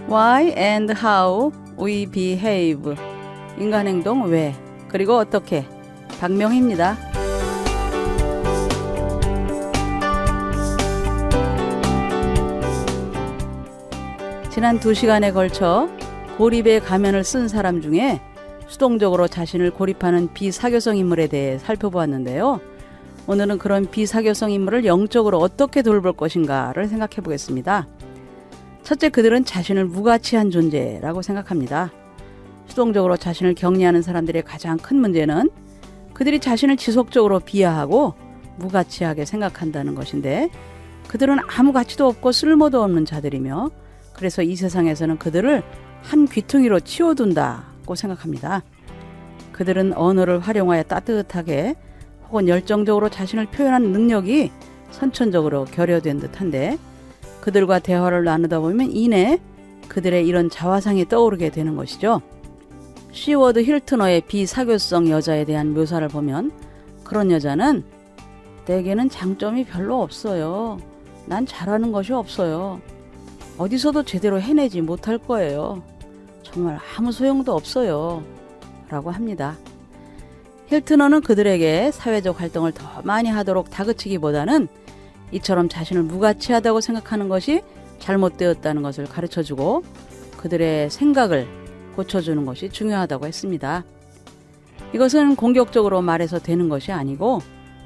Why and how we behave. 인간 행동 왜, 그리고 어떻게. 박명희입니다. 지난 2시간에 걸쳐 고립의 가면을 쓴 사람 중에 수동적으로 자신을 고립하는 비사교성 인물에 대해 살펴보았는데요. 오늘은 그런 비사교성 인물을 영적으로 어떻게 돌볼 것인가를 생각해 보겠습니다. 첫째, 그들은 자신을 무가치한 존재라고 생각합니다. 수동적으로 자신을 격리하는 사람들의 가장 큰 문제는 그들이 자신을 지속적으로 비하하고 무가치하게 생각한다는 것인데, 그들은 아무 가치도 없고 쓸모도 없는 자들이며, 그래서 이 세상에서는 그들을 한 귀퉁이로 치워둔다고 생각합니다. 그들은 언어를 활용하여 따뜻하게 혹은 열정적으로 자신을 표현하는 능력이 선천적으로 결여된 듯한데, 그들과 대화를 나누다 보면 이내 그들의 이런 자화상이 떠오르게 되는 것이죠. 시워드 힐트너의 비사교성 여자에 대한 묘사를 보면, 그런 여자는 내게는 장점이 별로 없어요. 난 잘하는 것이 없어요. 어디서도 제대로 해내지 못할 거예요. 정말 아무 소용도 없어요. 라고 합니다. 힐트너는 그들에게 사회적 활동을 더 많이 하도록 다그치기보다는 이처럼 자신을 무가치하다고 생각하는 것이 잘못되었다는 것을 가르쳐주고 그들의 생각을 고쳐주는 것이 중요하다고 했습니다. 이것은 공격적으로 말해서 되는 것이 아니고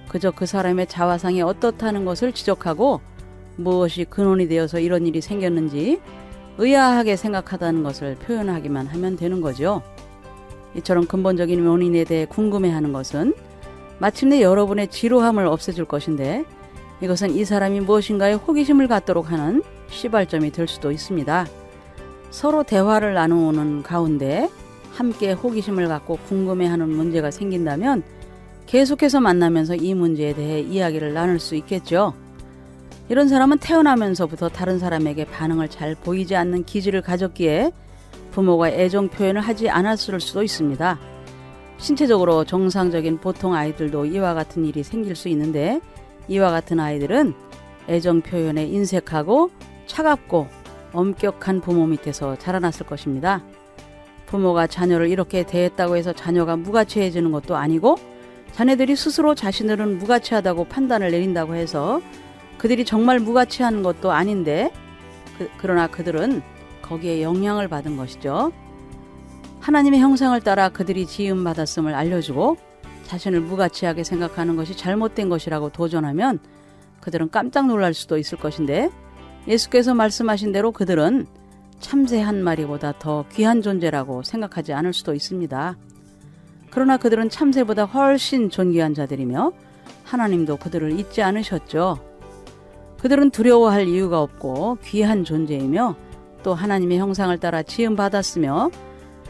그저 그 사람의 자화상이 어떻다는 것을 지적하고 무엇이 근원이 되어서 이런 일이 생겼는지 의아하게 생각하다는 것을 표현하기만 하면 되는 거죠. 이처럼 근본적인 원인에 대해 궁금해하는 것은 마침내 여러분의 지루함을 없애줄 것인데, 이것은 이 사람이 무엇인가에 호기심을 갖도록 하는 시발점이 될 수도 있습니다. 서로 대화를 나누는 가운데 함께 호기심을 갖고 궁금해하는 문제가 생긴다면 계속해서 만나면서 이 문제에 대해 이야기를 나눌 수 있겠죠. 이런 사람은 태어나면서부터 다른 사람에게 반응을 잘 보이지 않는 기질을 가졌기에 부모가 애정 표현을 하지 않았을 수도 있습니다. 신체적으로 정상적인 보통 아이들도 이와 같은 일이 생길 수 있는데, 이와 같은 아이들은 애정 표현에 인색하고 차갑고 엄격한 부모 밑에서 자라났을 것입니다. 부모가 자녀를 이렇게 대했다고 해서 자녀가 무가치해지는 것도 아니고, 자녀들이 스스로 자신들은 무가치하다고 판단을 내린다고 해서 그들이 정말 무가치한 것도 아닌데, 그러나 그들은 거기에 영향을 받은 것이죠. 하나님의 형상을 따라 그들이 지음받았음을 알려주고 자신을 무가치하게 생각하는 것이 잘못된 것이라고 도전하면 그들은 깜짝 놀랄 수도 있을 것인데, 예수께서 말씀하신 대로 그들은 참새 한 마리보다 더 귀한 존재라고 생각하지 않을 수도 있습니다. 그러나 그들은 참새보다 훨씬 존귀한 자들이며 하나님도 그들을 잊지 않으셨죠. 그들은 두려워할 이유가 없고 귀한 존재이며 또 하나님의 형상을 따라 지음받았으며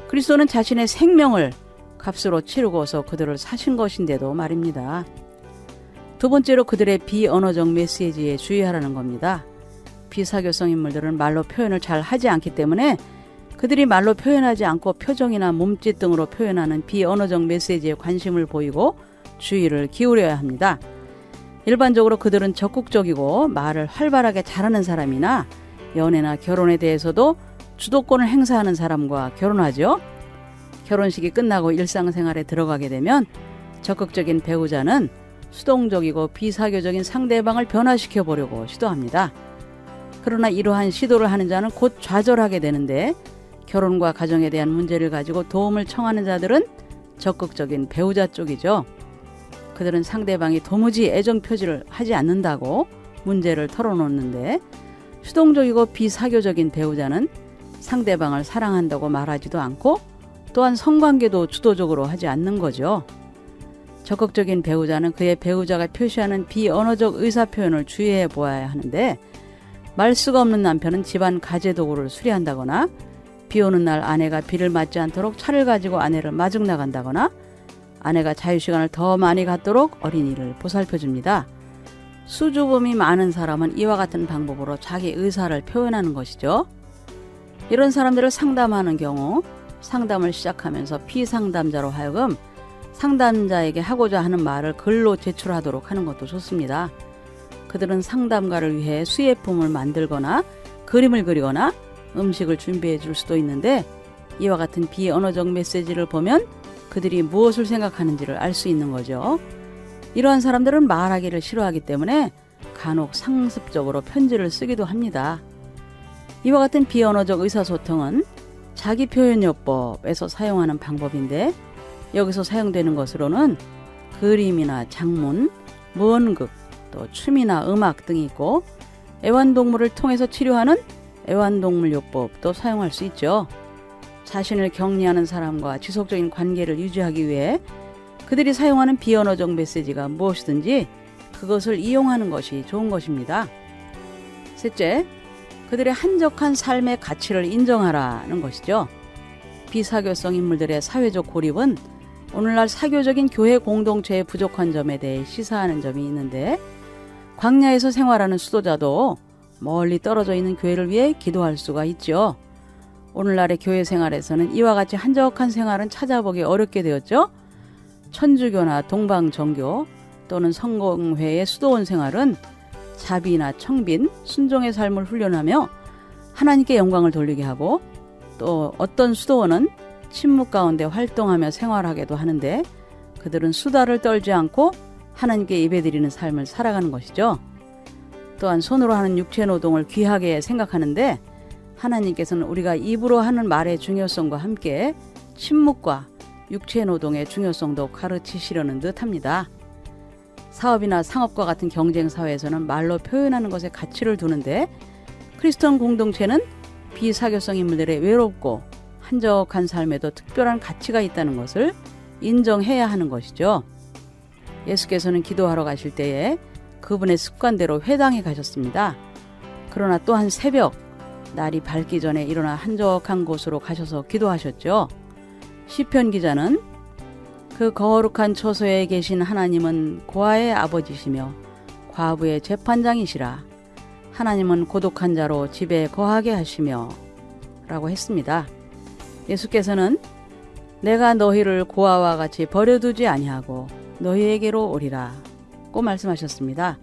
그리스도는 자신의 생명을 값으로 치르고서 그들을 사신 것인데도 말입니다. 두 번째로, 그들의 비언어적 메시지에 주의하라는 겁니다. 비사교성 인물들은 말로 표현을 잘 하지 않기 때문에 그들이 말로 표현하지 않고 표정이나 몸짓 등으로 표현하는 비언어적 메시지에 관심을 보이고 주의를 기울여야 합니다. 일반적으로 그들은 적극적이고 말을 활발하게 잘하는 사람이나 연애나 결혼에 대해서도 주도권을 행사하는 사람과 결혼하죠. 결혼식이 끝나고 일상생활에 들어가게 되면 적극적인 배우자는 수동적이고 비사교적인 상대방을 변화시켜 보려고 시도합니다. 그러나 이러한 시도를 하는 자는 곧 좌절하게 되는데, 결혼과 가정에 대한 문제를 가지고 도움을 청하는 자들은 적극적인 배우자 쪽이죠. 그들은 상대방이 도무지 애정 표시를 하지 않는다고 문제를 털어놓는데, 수동적이고 비사교적인 배우자는 상대방을 사랑한다고 말하지도 않고 또한 성관계도 주도적으로 하지 않는 거죠. 적극적인 배우자는 그의 배우자가 표시하는 비언어적 의사표현을 주의해 보아야 하는데, 말수가 없는 남편은 집안 가재도구를 수리한다거나, 비 오는 날 아내가 비를 맞지 않도록 차를 가지고 아내를 마중 나간다거나, 아내가 자유시간을 더 많이 갖도록 어린이를 보살펴줍니다. 수줍음이 많은 사람은 이와 같은 방법으로 자기 의사를 표현하는 것이죠. 이런 사람들을 상담하는 경우 상담을 시작하면서 피상담자로 하여금 상담자에게 하고자 하는 말을 글로 제출하도록 하는 것도 좋습니다. 그들은 상담가를 위해 수예품을 만들거나 그림을 그리거나 음식을 준비해 줄 수도 있는데 이와 같은 비언어적 메시지를 보면 그들이 무엇을 생각하는지를 알 수 있는 거죠. 이러한 사람들은 말하기를 싫어하기 때문에 간혹 상습적으로 편지를 쓰기도 합니다. 이와 같은 비언어적 의사소통은 자기표현요법에서 사용하는 방법인데 여기서 사용되는 것으로는 그림이나 장문, 무언극, 또 춤이나 음악 등이 있고 애완동물을 통해서 치료하는 애완동물요법도 사용할 수 있죠. 자신을 격리하는 사람과 지속적인 관계를 유지하기 위해 그들이 사용하는 비언어적 메시지가 무엇이든지 그것을 이용하는 것이 좋은 것입니다. 셋째, 그들의 한적한 삶의 가치를 인정하라는 것이죠. 비사교성 인물들의 사회적 고립은 오늘날 사교적인 교회 공동체의 부족한 점에 대해 시사하는 점이 있는데 광야에서 생활하는 수도자도 멀리 떨어져 있는 교회를 위해 기도할 수가 있죠. 오늘날의 교회 생활에서는 이와 같이 한적한 생활은 찾아보기 어렵게 되었죠. 천주교나 동방정교 또는 성공회의 수도원 생활은 자비나 청빈, 순종의 삶을 훈련하며 하나님께 영광을 돌리게 하고 또 어떤 수도원은 침묵 가운데 활동하며 생활하기도 하는데 그들은 수다를 떨지 않고 하나님께 예배드리는 삶을 살아가는 것이죠. 또한 손으로 하는 육체 노동을 귀하게 생각하는데 하나님께서는 우리가 입으로 하는 말의 중요성과 함께 침묵과 육체 노동의 중요성도 가르치시려는 듯합니다. 사업이나 상업과 같은 경쟁 사회에서는 말로 표현하는 것에 가치를 두는데 크리스천 공동체는 비사교성 인물들의 외롭고 한적한 삶에도 특별한 가치가 있다는 것을 인정해야 하는 것이죠. 예수께서는 기도하러 가실 때에 그분의 습관대로 회당에 가셨습니다. 그러나 또한 새벽 날이 밝기 전에 일어나 한적한 곳으로 가셔서 기도하셨죠. 시편 기자는 그 거룩한 처소에 계신 하나님은 고아의 아버지시며 과부의 재판장이시라. 하나님은 고독한 자로 집에 거하게 하시며 라고 했습니다. 예수께서는 내가 너희를 고아와 같이 버려두지 아니하고 너희에게로 오리라 고 말씀하셨습니다.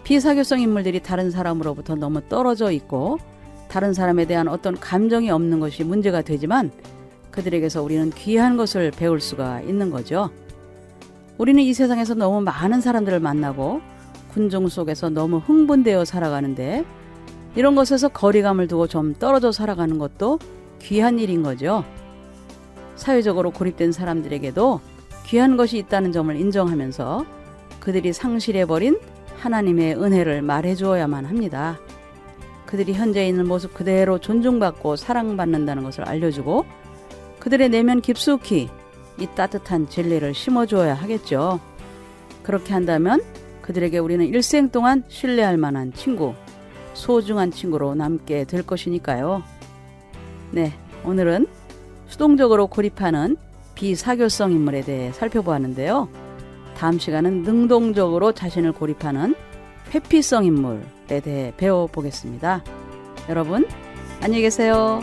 비사교성 인물들이 다른 사람으로부터 너무 떨어져 있고 다른 사람에 대한 어떤 감정이 없는 것이 문제가 되지만 그들에게서 우리는 귀한 것을 배울 수가 있는 거죠. 우리는 이 세상에서 너무 많은 사람들을 만나고 군중 속에서 너무 흥분되어 살아가는데 이런 것에서 거리감을 두고 좀 떨어져 살아가는 것도 귀한 일인 거죠. 사회적으로 고립된 사람들에게도 귀한 것이 있다는 점을 인정하면서 그들이 상실해버린 하나님의 은혜를 말해주어야만 합니다. 그들이 현재 있는 모습 그대로 존중받고 사랑받는다는 것을 알려주고 그들의 내면 깊숙이 이 따뜻한 진리를 심어주어야 하겠죠. 그렇게 한다면 그들에게 우리는 일생 동안 신뢰할 만한 친구, 소중한 친구로 남게 될 것이니까요. 네, 오늘은 수동적으로 고립하는 비사교성 인물에 대해 살펴보았는데요. 다음 시간은 능동적으로 자신을 고립하는 회피성 인물에 대해 배워보겠습니다. 여러분, 안녕히 계세요.